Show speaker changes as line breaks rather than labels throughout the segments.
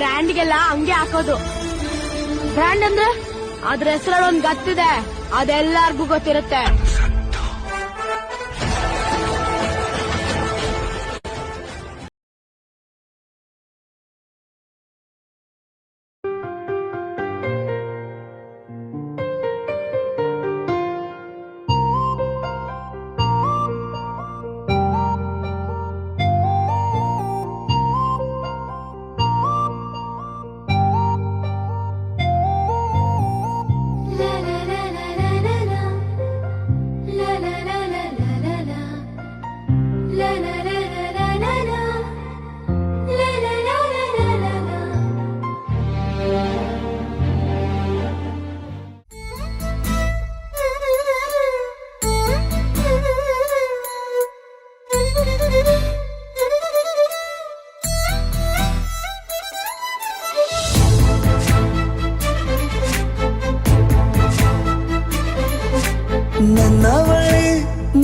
ಬ್ರ್ಯಾಂಡ್ಗೆಲ್ಲ ಹಂಗೆ ಹಾಕೋದು. ಬ್ರ್ಯಾಂಡ್ ಅಂದ್ರೆ ಅದ್ರ ಹೆಸರಲ್ಲಿ ಒಂದ್ ಗತ್ತಿದೆ, ಅದೆಲ್ಲರಿಗೂ ಗೊತ್ತಿರುತ್ತೆ.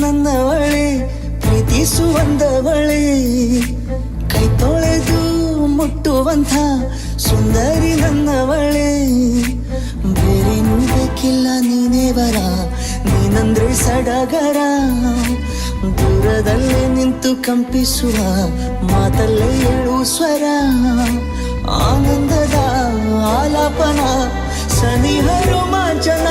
ನನ್ನವಳೆ ಪ್ರೀತಿಸುವಂದವಳೆ, ಕೈ ತೊಳೆದು ಮುಟ್ಟುವಂಥ ಸುಂದರಿ ನನ್ನವಳೆ. ಬೇರೇನೂ ಬೇಕಿಲ್ಲ ನೀನೇ ಬರ, ನೀನಂದ್ರೆ ಸಡಗರ. ದೂರದಲ್ಲೇ ನಿಂತು ಕಂಪಿಸುವ ಮಾತಲ್ಲೇ ಏಳು ಸ್ವರ. ಆನಂದದ ಆಲಾಪನ ಸನಿಹ ರೋಮಾಂಚನ.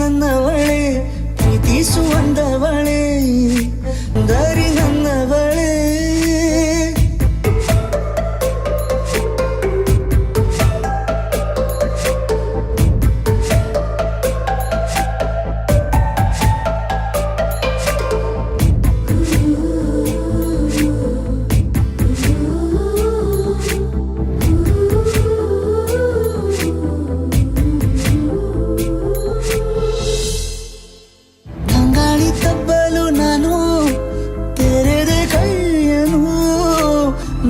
ನನ್ನವಳೆ ಪ್ರೀತಿಸುವಂದವಳೆ, ದಾರಿ ನನ್ನವಳೆ. ತಬ್ಬಲು ನಾನು ತೆರೆದೆ ಕೈಯನು,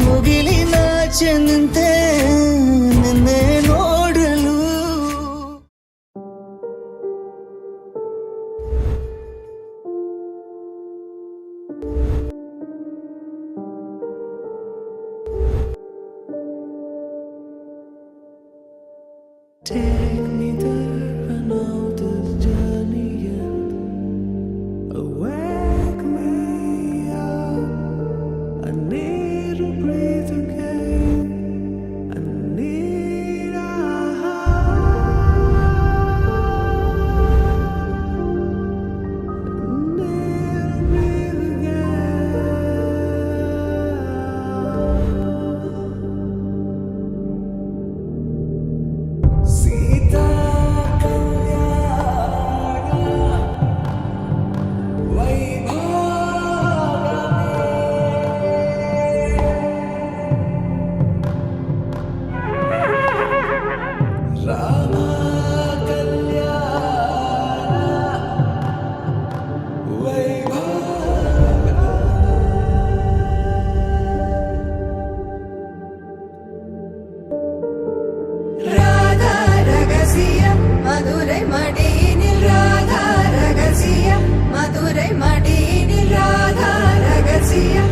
ಮುಗಿಲಿನಾಚೆ ನಿಂತೆ ನಿನ್ನೆ ನೋಡಲು. Take me there, I know this journey ends. Wake me up, I need to breathe again. I need a Sita Madurai மடியினில் Radha ரகசியம், மதுரை மடியினில் ராதா ரகசியம்.